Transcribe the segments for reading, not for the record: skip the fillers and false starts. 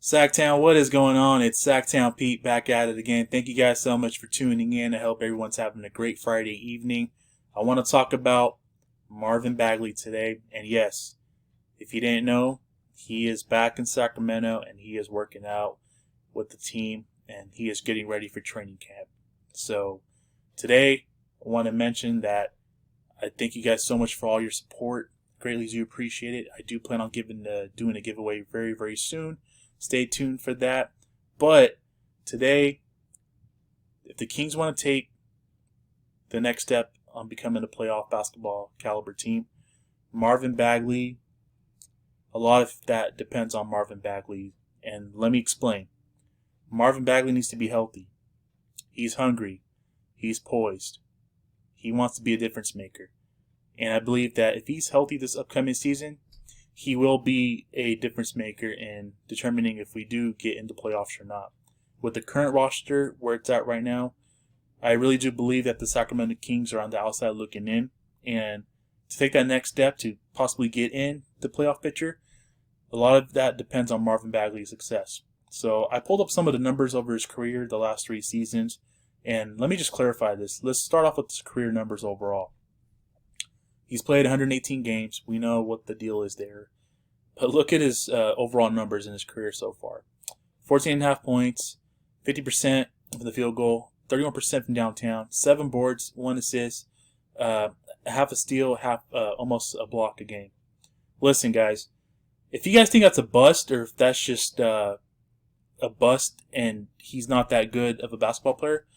Sacktown, what is going on? It's Sacktown Pete back at it again. Thank you guys so much for tuning in. I hope everyone's having a great Friday evening. I want to talk about Marvin Bagley today. And yes, if you didn't know, he is back in Sacramento and he is working out with the team and he is getting ready for training camp. So today, I want to mention that I thank you guys so much for all your support. Greatly do appreciate it. I do plan on doing a giveaway very, very soon. Stay tuned for that. But today, if the Kings want to take the next step on becoming a playoff basketball caliber team, Marvin Bagley, a lot of that depends on Marvin Bagley. And let me explain. Marvin Bagley needs to be healthy. He's hungry. He's poised. He wants to be a difference maker. And I believe that if he's healthy this upcoming season, he will be a difference maker in determining if we do get into playoffs or not. With the current roster where it's at right now, I really do believe that the Sacramento Kings are on the outside looking in. And to take that next step to possibly get in the playoff picture, a lot of that depends on Marvin Bagley's success. So I pulled up some of the numbers over his career the last 3 seasons. And let me just clarify this. Let's start off with his career numbers overall. He's played 118 games. We know what the deal is there. But look at his overall numbers in his career so far. 14.5 points, 50% from the field goal, 31% from downtown, 7 boards, 1 assist, half a steal, almost a block a game. Listen, guys, if you guys think that's a bust or if that's just a bust and he's not that good of a basketball player,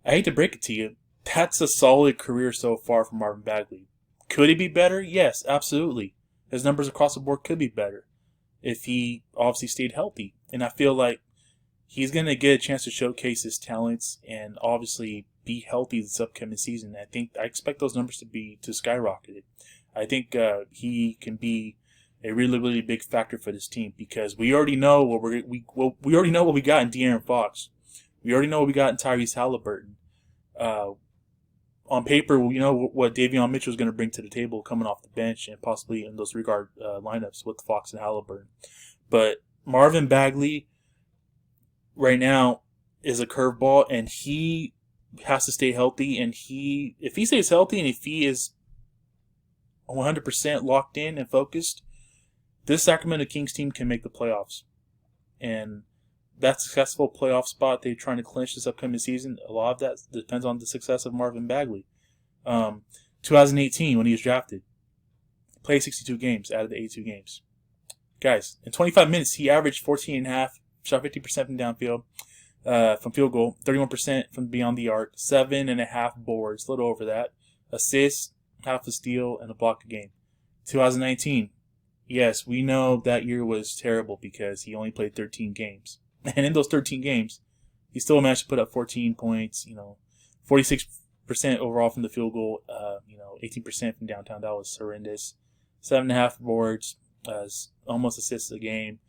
I hate to break it to you. That's a solid career so far for Marvin Bagley. Could he be better? Yes, absolutely. His numbers across the board could be better if he obviously stayed healthy. And I feel like he's going to get a chance to showcase his talents and obviously be healthy this upcoming season. I expect those numbers to skyrocket. I think he can be a really, really big factor for this team because we already know what we already know what we got in De'Aaron Fox. We already know what we got in Tyrese Halliburton. On paper, you know what Davion Mitchell is going to bring to the table coming off the bench and possibly in those regard lineups with Fox and Halliburton. But Marvin Bagley right now is a curveball, and he has to stay healthy. And if he stays healthy and if he is 100% locked in and focused, this Sacramento Kings team can make the playoffs. And that successful playoff spot they're trying to clinch this upcoming season, a lot of that depends on the success of Marvin Bagley. 2018, when he was drafted, played 62 games out of the 82 games. Guys, in 25 minutes, he averaged 14.5, shot 50% from downfield, from field goal, 31% from beyond the arc, 7.5 boards, a little over that, assists, half a steal, and a block a game. 2019, yes, we know that year was terrible because he only played 13 games. And in those 13 games, he still managed to put up 14 points, 46% overall from the field goal, 18% from downtown. That was horrendous. 7.5 boards, almost assists a game,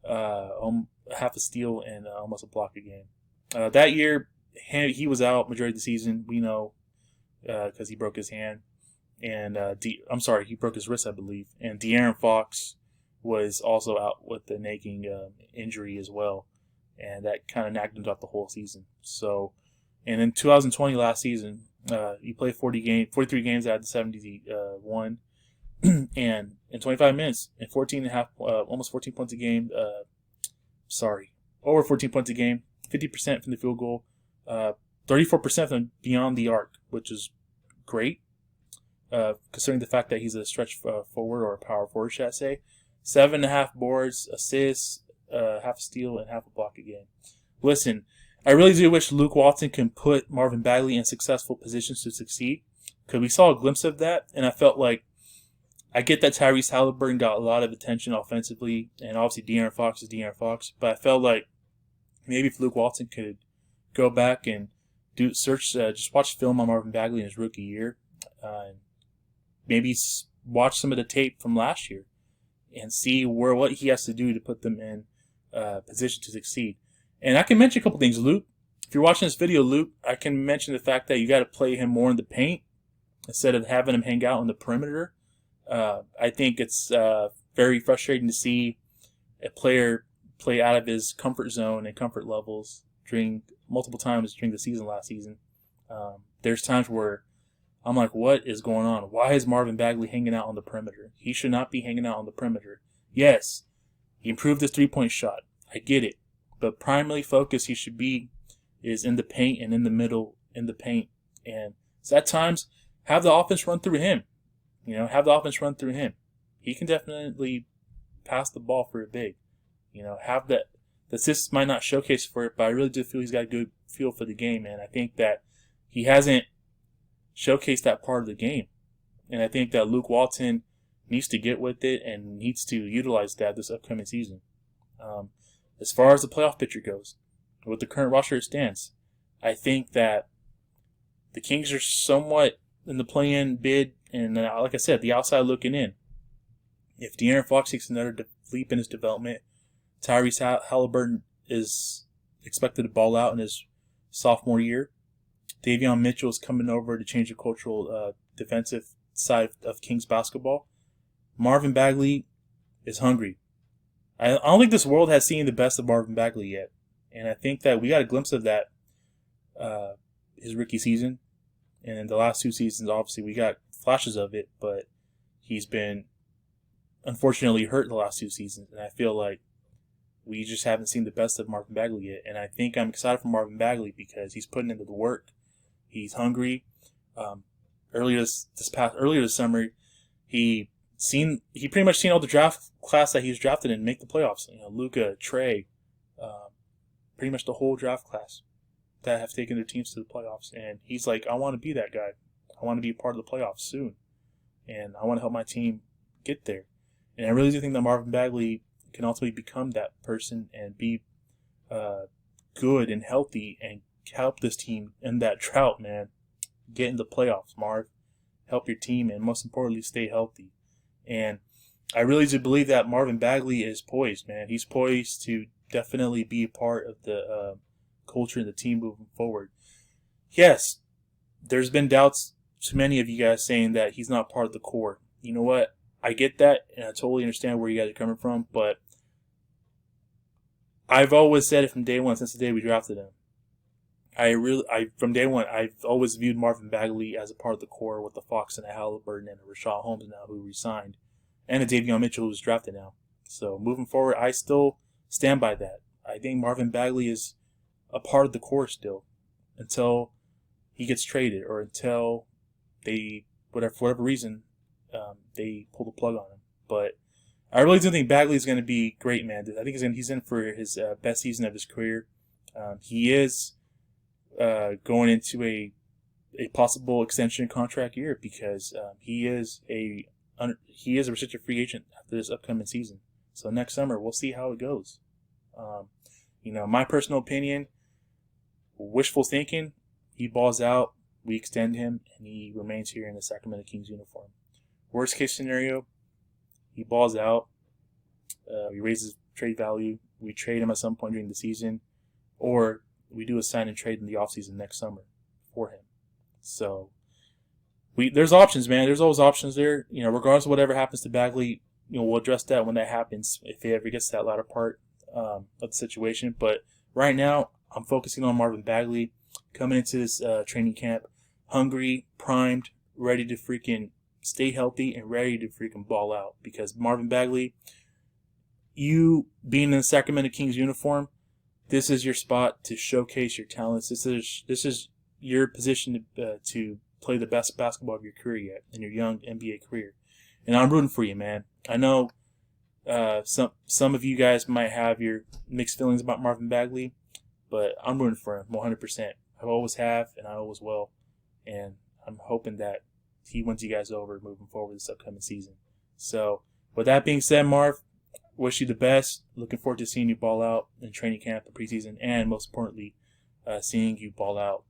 half a steal, and almost a block a game. That year, he was out majority of the season. We know because he broke his hand. And he broke his wrist, I believe. And De'Aaron Fox was also out with the nagging injury as well. And that kind of nagged him throughout the whole season. So, and in 2020, last season, he played 43 games out of the 71, and in 25 minutes, and 14.5, almost 14 points a game. Over 14 points a game, 50% from the field goal, 34% from beyond the arc, which is great, considering the fact that he's a stretch forward or a power forward, should I say. 7.5 boards, assists, half a steal, and half a block a game. Listen, I really do wish Luke Walton can put Marvin Bagley in successful positions to succeed, because we saw a glimpse of that, and I felt like I get that Tyrese Halliburton got a lot of attention offensively, and obviously De'Aaron Fox is De'Aaron Fox, but I felt like maybe if Luke Walton could go back and just watch film on Marvin Bagley in his rookie year, and maybe watch some of the tape from last year and see what he has to do to put them in position to succeed. And I can mention a couple things, Luke. If you're watching this video, Luke, I can mention the fact that you got to play him more in the paint instead of having him hang out on the perimeter. I think it's very frustrating to see a player played out of his comfort zone and comfort levels during multiple times during the season last season. There's times where I'm like, what is going on? Why is Marvin Bagley hanging out on the perimeter? He should not be hanging out on the perimeter. Yes, he improved his three-point shot. I get it. But primarily focus he should be is in the paint and in the middle in the paint. And so at times, have the offense run through him. Have the offense run through him. He can definitely pass the ball for a big. Have the assists might not showcase for it, but I really do feel he's got a good feel for the game, and I think that he hasn't showcased that part of the game. And I think that Luke Walton needs to get with it and needs to utilize that this upcoming season. As far as the playoff picture goes, with the current roster it stands, I think that the Kings are somewhat in the play-in bid, and like I said, the outside looking in. If De'Aaron Fox takes another leap in his development, Tyrese Halliburton is expected to ball out in his sophomore year. Davion Mitchell is coming over to change the cultural defensive side of Kings basketball. Marvin Bagley is hungry. I don't think this world has seen the best of Marvin Bagley yet. And I think that we got a glimpse of that his rookie season. And in the last two seasons, obviously, we got flashes of it. But he's been, unfortunately, hurt the last two seasons. And I feel like we just haven't seen the best of Marvin Bagley yet. And I think I'm excited for Marvin Bagley because he's putting into the work. He's hungry. Earlier this summer, he pretty much seen all the draft class that he was drafted in make the playoffs. Luka, Trey, pretty much the whole draft class that have taken their teams to the playoffs. And he's like, I want to be that guy. I want to be a part of the playoffs soon. And I want to help my team get there. And I really do think that Marvin Bagley can ultimately become that person and be good and healthy and help this team in that drought, man. Get in the playoffs, Marv. Help your team and most importantly, stay healthy. And I really do believe that Marvin Bagley is poised, man. He's poised to definitely be a part of the culture and the team moving forward. Yes, there's been doubts to many of you guys saying that he's not part of the core. You know what? I get that, and I totally understand where you guys are coming from, but I've always said it from day one, since the day we drafted him. From day one, I've always viewed Marvin Bagley as a part of the core with the Fox and the Halliburton and the Rashad Holmes now who resigned, and the Davion Mitchell who's drafted now. So moving forward, I still stand by that. I think Marvin Bagley is a part of the core still until he gets traded or until they, for whatever reason, they pull the plug on him. But I really do think Bagley is going to be great, man. I think he's in for his best season of his career. He is going into a possible extension contract year because he is a restricted free agent after this upcoming season. So next summer we'll see how it goes. My personal opinion, wishful thinking, he balls out, we extend him, and he remains here in the Sacramento Kings uniform. Worst case scenario, he balls out, we raise his trade value, we trade him at some point during the season, or we do a sign and trade in the offseason next summer for him. So there's options, man. There's always options there. Regardless of whatever happens to Bagley, we'll address that when that happens, if he ever gets to that latter part of the situation. But right now, I'm focusing on Marvin Bagley coming into this training camp, hungry, primed, ready to freaking stay healthy and ready to freaking ball out. Because Marvin Bagley, you being in the Sacramento Kings uniform, this is your spot to showcase your talents. This is your position to play the best basketball of your career yet in your young NBA career. And I'm rooting for you, man. I know some of you guys might have your mixed feelings about Marvin Bagley, but I'm rooting for him 100%. I always have, and I always will. And I'm hoping that he wins you guys over moving forward this upcoming season. So, with that being said, Marv, wish you the best. Looking forward to seeing you ball out in training camp, the preseason, and most importantly, seeing you ball out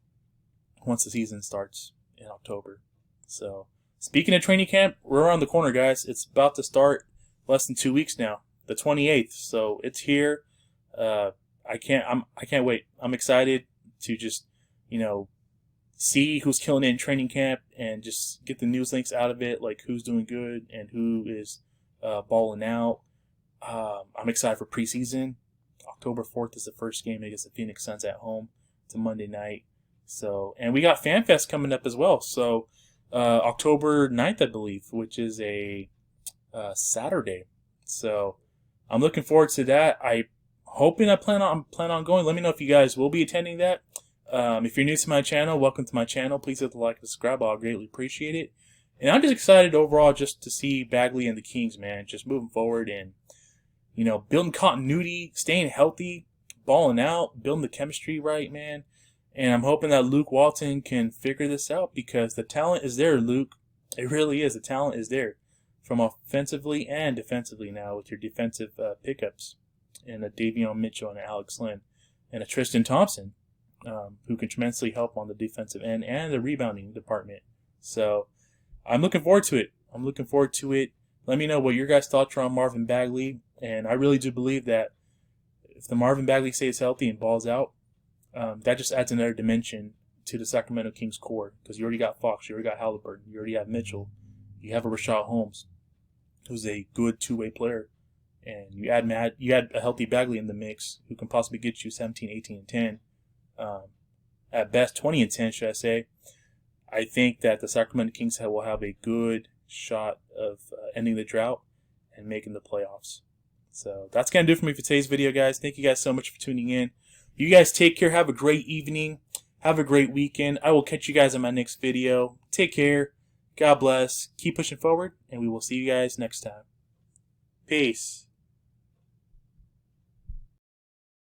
once the season starts in October. So, speaking of training camp, we're around the corner, guys. It's about to start less than 2 weeks now, the 28th. So it's here. I can't wait. I'm excited to just, see who's killing it in training camp and just get the news links out of it, like who's doing good and who is balling out. I'm excited for preseason. October 4th is the first game against the Phoenix Suns at home. It's a Monday night. So, and we got FanFest coming up as well. So, October 9th, I believe, which is a Saturday. So, I'm looking forward to that. I plan on going. Let me know if you guys will be attending that. If you're new to my channel, welcome to my channel. Please hit the like and subscribe. I'll greatly appreciate it. And I'm just excited overall just to see Bagley and the Kings, man, just moving forward and, you know, building continuity, staying healthy, balling out, building the chemistry right, man. And I'm hoping that Luke Walton can figure this out because the talent is there, Luke. It really is. The talent is there from offensively and defensively now with your defensive pickups and a Davion Mitchell and a Alex Lynn and a Tristan Thompson who can tremendously help on the defensive end and the rebounding department. So I'm looking forward to it. Let me know what your guys' thoughts are on Marvin Bagley. And I really do believe that if the Marvin Bagley stays healthy and balls out, that just adds another dimension to the Sacramento Kings core because you already got Fox, you already got Halliburton, you already have Mitchell, you have a Rashad Holmes, who's a good two-way player, and you add a healthy Bagley in the mix who can possibly get you 17, 18, and 10, at best 20 and 10, should I say. I think that the Sacramento Kings will have a good shot of ending the drought and making the playoffs. So that's going to do it for me for today's video, guys. Thank you guys so much for tuning in. You guys take care. Have a great evening. Have a great weekend. I will catch you guys in my next video. Take care. God bless. Keep pushing forward, and we will see you guys next time. Peace.